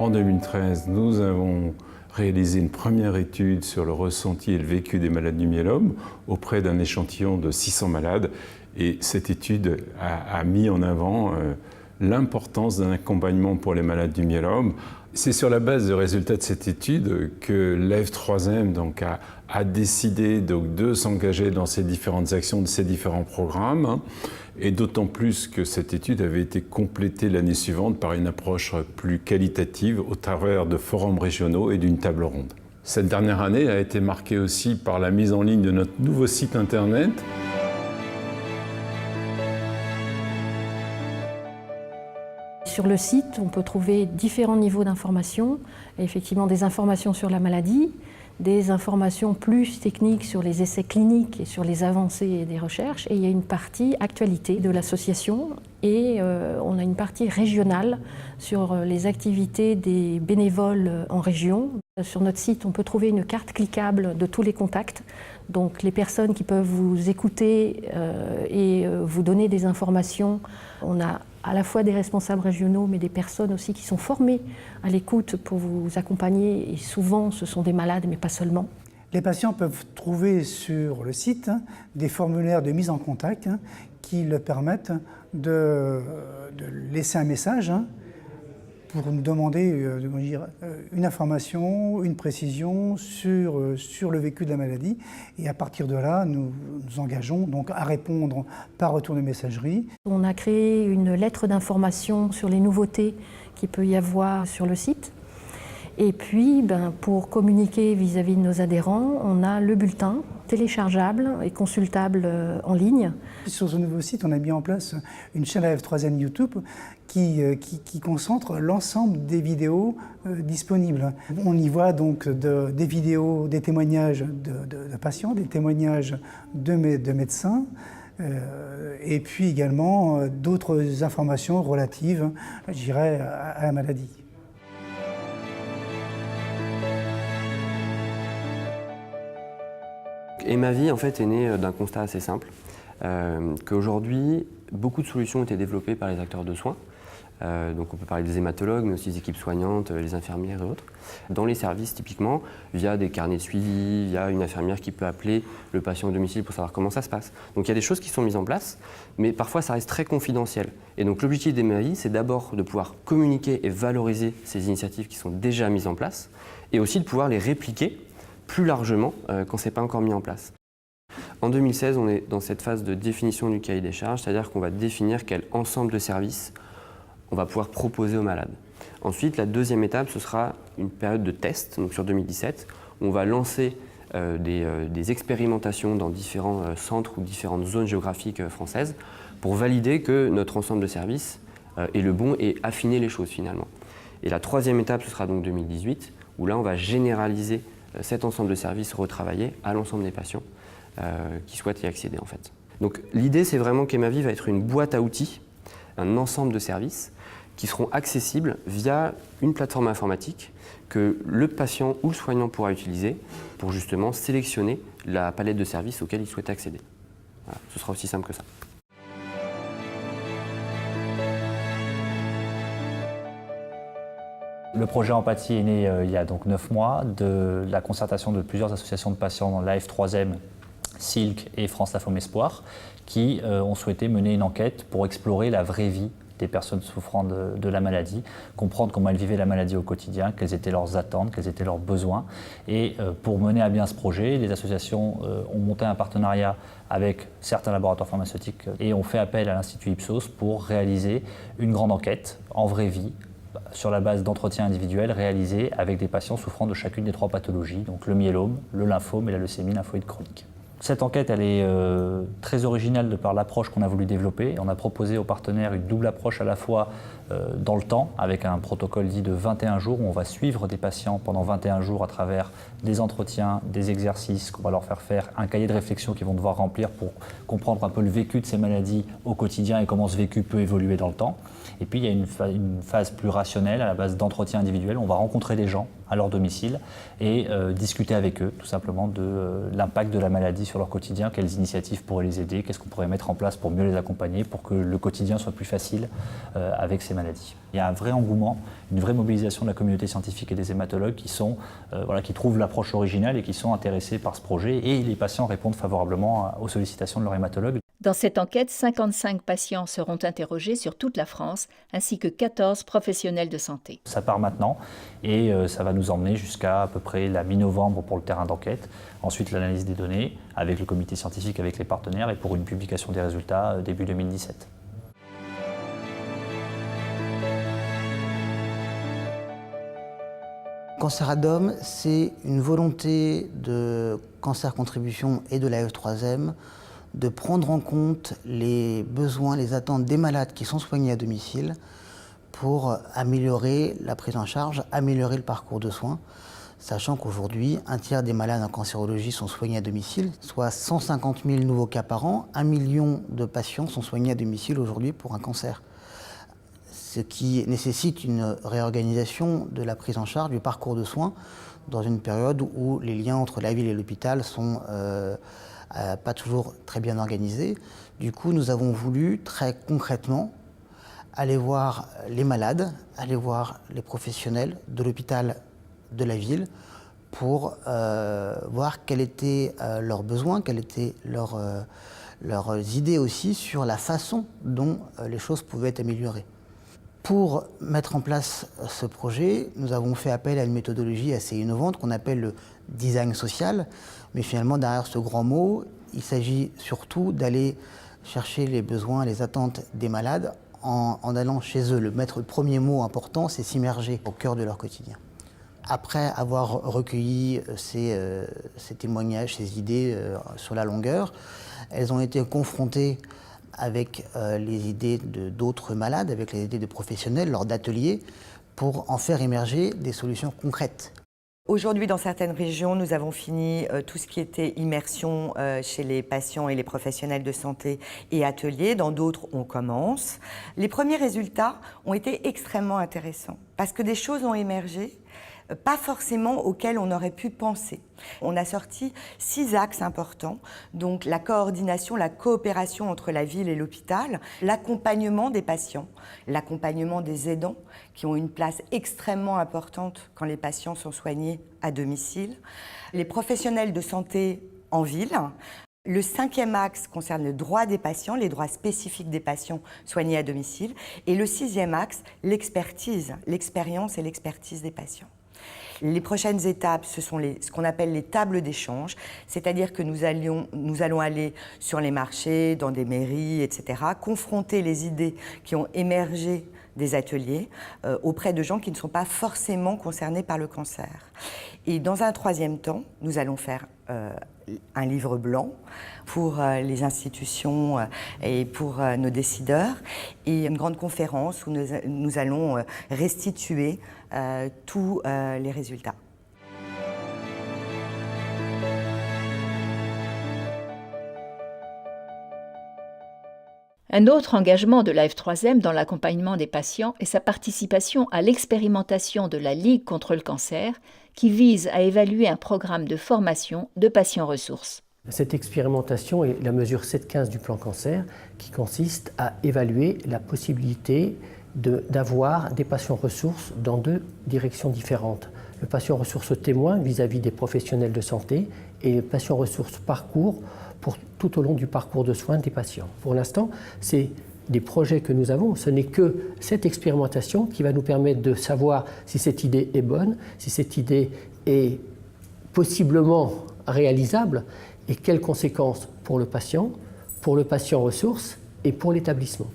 En 2013, nous avons réalisé une première étude sur le ressenti et le vécu des malades du myélome auprès d'un échantillon de 600 malades. Et cette étude a mis en avant l'importance d'un accompagnement pour les malades du myélome. C'est sur la base des résultats de cette étude que l'AF3M a décidé de s'engager dans ces différentes actions de ces différents programmes, et d'autant plus que cette étude avait été complétée l'année suivante par une approche plus qualitative au travers de forums régionaux et d'une table ronde. Cette dernière année a été marquée aussi par la mise en ligne de notre nouveau site internet. Sur le site, on peut trouver différents niveaux d'informations, effectivement des informations sur la maladie, des informations plus techniques sur les essais cliniques et sur les avancées des recherches, et il y a une partie actualité de l'association et on a une partie régionale sur les activités des bénévoles en région. Sur notre site, on peut trouver une carte cliquable de tous les contacts, donc les personnes qui peuvent vous écouter et vous donner des informations. On a à la fois des responsables régionaux, mais des personnes aussi qui sont formées à l'écoute pour vous accompagner. Et souvent, ce sont des malades, mais pas seulement. Les patients peuvent trouver sur le site des formulaires de mise en contact qui leur permettent de laisser un message pour nous demander une information, une précision sur le vécu de la maladie. Et à partir de là, nous nous engageons donc à répondre par retour de messagerie. On a créé une lettre d'information sur les nouveautés qu'il peut y avoir sur le site. Et puis, pour communiquer vis-à-vis de nos adhérents, on a le bulletin téléchargeable et consultable en ligne. Sur ce nouveau site, on a mis en place une chaîne AF3M YouTube qui concentre l'ensemble des vidéos disponibles. On y voit donc des vidéos, des témoignages de patients, des témoignages de médecins, et puis également d'autres informations relatives, je dirais, à la maladie. Et ma vie en fait est née d'un constat assez simple, qu'aujourd'hui beaucoup de solutions ont été développées par les acteurs de soins. Donc on peut parler des hématologues, mais aussi des équipes soignantes, les infirmières et autres. Dans les services typiquement, via des carnets de suivi, via une infirmière qui peut appeler le patient au domicile pour savoir comment ça se passe. Donc il y a des choses qui sont mises en place, mais parfois ça reste très confidentiel. Et donc l'objectif d'Emavi, c'est d'abord de pouvoir communiquer et valoriser ces initiatives qui sont déjà mises en place, et aussi de pouvoir les répliquer plus largement quand ce n'est pas encore mis en place. En 2016, on est dans cette phase de définition du cahier des charges, c'est-à-dire qu'on va définir quel ensemble de services on va pouvoir proposer aux malades. Ensuite, la deuxième étape, ce sera une période de test, donc sur 2017, où on va lancer des expérimentations dans différents centres ou différentes zones géographiques françaises pour valider que notre ensemble de services est le bon et affiner les choses finalement. Et la troisième étape, ce sera donc 2018, où là, on va généraliser cet ensemble de services retravaillés à l'ensemble des patients qui souhaitent y accéder en fait. Donc l'idée, c'est vraiment qu'Emavi va être une boîte à outils, un ensemble de services qui seront accessibles via une plateforme informatique que le patient ou le soignant pourra utiliser pour justement sélectionner la palette de services auxquels il souhaite accéder. Voilà, ce sera aussi simple que ça. Le projet Empathie est né il y a donc 9 mois de la concertation de plusieurs associations de patients dans l'AF3M, Silk et France Lymphome Espoir qui ont souhaité mener une enquête pour explorer la vraie vie des personnes souffrant de la maladie, comprendre comment elles vivaient la maladie au quotidien, quelles étaient leurs attentes, quels étaient leurs besoins. Et pour mener à bien ce projet, les associations ont monté un partenariat avec certains laboratoires pharmaceutiques et ont fait appel à l'Institut Ipsos pour réaliser une grande enquête en vraie vie sur la base d'entretiens individuels réalisés avec des patients souffrant de chacune des 3 pathologies, donc le myélome, le lymphome et la leucémie lymphoïde chronique. Cette enquête, elle est très originale de par l'approche qu'on a voulu développer. On a proposé aux partenaires une double approche à la fois dans le temps, avec un protocole dit de 21 jours, où on va suivre des patients pendant 21 jours à travers des entretiens, des exercices, qu'on va leur faire un cahier de réflexion qu'ils vont devoir remplir pour comprendre un peu le vécu de ces maladies au quotidien et comment ce vécu peut évoluer dans le temps. Et puis il y a une phase plus rationnelle à la base d'entretiens individuels. On va rencontrer des gens à leur domicile et discuter avec eux tout simplement de l'impact de la maladie sur leur quotidien, quelles initiatives pourraient les aider, qu'est-ce qu'on pourrait mettre en place pour mieux les accompagner, pour que le quotidien soit plus facile avec ces maladies. Il y a un vrai engouement, une vraie mobilisation de la communauté scientifique et des hématologues qui trouvent l'approche originale et qui sont intéressés par ce projet, et les patients répondent favorablement aux sollicitations de leur hématologue. Dans cette enquête, 55 patients seront interrogés sur toute la France, ainsi que 14 professionnels de santé. Ça part maintenant et ça va nous emmener jusqu'à peu près la mi-novembre pour le terrain d'enquête. Ensuite, l'analyse des données avec le comité scientifique, avec les partenaires, et pour une publication des résultats début 2017. Cancer ADOM, c'est une volonté de Cancer Contribution et de la F3M de prendre en compte les besoins, les attentes des malades qui sont soignés à domicile pour améliorer la prise en charge, améliorer le parcours de soins, sachant qu'aujourd'hui, un tiers des malades en cancérologie sont soignés à domicile, soit 150 000 nouveaux cas par an, 1 million de patients sont soignés à domicile aujourd'hui pour un cancer. Ce qui nécessite une réorganisation de la prise en charge du parcours de soins dans une période où les liens entre la ville et l'hôpital sont pas toujours très bien organisés. Du coup, nous avons voulu très concrètement aller voir les malades, aller voir les professionnels de l'hôpital de la ville pour voir quels étaient leurs besoins, quelles étaient leurs idées aussi sur la façon dont les choses pouvaient être améliorées. Pour mettre en place ce projet, nous avons fait appel à une méthodologie assez innovante qu'on appelle le design social. Mais finalement, derrière ce grand mot, il s'agit surtout d'aller chercher les besoins, les attentes des malades en allant chez eux. Le premier mot important, c'est s'immerger au cœur de leur quotidien. Après avoir recueilli ces témoignages, ces idées sur la longueur, elles ont été confrontées avec les idées d'autres malades, avec les idées de professionnels lors d'ateliers, pour en faire émerger des solutions concrètes. Aujourd'hui, dans certaines régions, nous avons fini tout ce qui était immersion chez les patients et les professionnels de santé et ateliers. Dans d'autres, on commence. Les premiers résultats ont été extrêmement intéressants parce que des choses ont émergé, pas forcément auxquelles on aurait pu penser. On a sorti 6 axes importants, donc la coordination, la coopération entre la ville et l'hôpital, l'accompagnement des patients, l'accompagnement des aidants, qui ont une place extrêmement importante quand les patients sont soignés à domicile, les professionnels de santé en ville. Le 5e axe concerne le droit des patients, les droits spécifiques des patients soignés à domicile, et le 6e axe, l'expertise, l'expérience et l'expertise des patients. Les prochaines étapes, ce sont ce qu'on appelle les tables d'échange, c'est-à-dire que nous allons aller sur les marchés, dans des mairies, etc., confronter les idées qui ont émergé des ateliers auprès de gens qui ne sont pas forcément concernés par le cancer. Et dans un 3e temps, nous allons faire un livre blanc pour les institutions et pour nos décideurs, et une grande conférence où nous allons restituer tous les résultats. Un autre engagement de la F3M dans l'accompagnement des patients est sa participation à l'expérimentation de la Ligue contre le cancer, qui vise à évaluer un programme de formation de patients ressources. Cette expérimentation est la mesure 7.15 du plan cancer, qui consiste à évaluer la possibilité d'avoir des patients ressources dans 2 directions différentes. Le patient ressource témoin vis-à-vis des professionnels de santé et le patient ressource parcours tout au long du parcours de soins des patients. Pour l'instant, c'est des projets que nous avons. Ce n'est que cette expérimentation qui va nous permettre de savoir si cette idée est bonne, si cette idée est possiblement réalisable et quelles conséquences pour le patient ressource et pour l'établissement.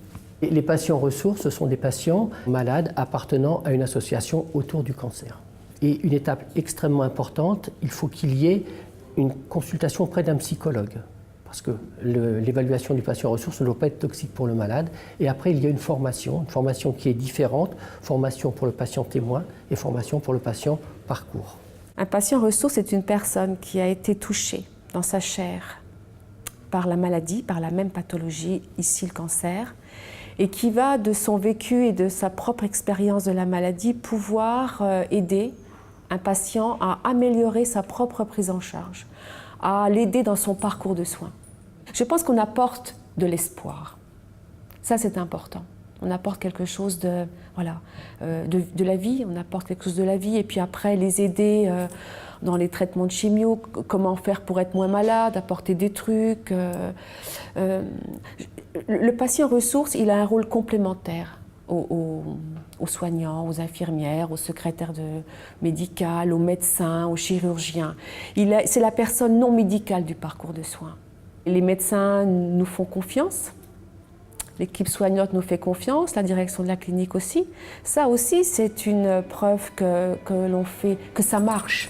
Et les patients ressources, ce sont des patients malades appartenant à une association autour du cancer. Et une étape extrêmement importante, il faut qu'il y ait une consultation auprès d'un psychologue. Parce que l'évaluation du patient ressource ne doit pas être toxique pour le malade. Et après, il y a une formation qui est différente, formation pour le patient témoin et formation pour le patient parcours. Un patient ressource est une personne qui a été touchée dans sa chair par la maladie, par la même pathologie, ici le cancer, et qui va, de son vécu et de sa propre expérience de la maladie, pouvoir aider un patient à améliorer sa propre prise en charge, à l'aider dans son parcours de soins. Je pense qu'on apporte de l'espoir. Ça, c'est important. On apporte quelque chose de la vie, on apporte quelque chose de la vie, et puis après, les aider dans les traitements de chimio, comment faire pour être moins malade, apporter des trucs. Le patient ressource, il a un rôle complémentaire aux soignants, aux infirmières, aux secrétaires médicales, aux médecins, aux chirurgiens. C'est la personne non médicale du parcours de soins. Les médecins nous font confiance, l'équipe soignante nous fait confiance, la direction de la clinique aussi. Ça aussi, c'est une preuve que l'on fait, que ça marche.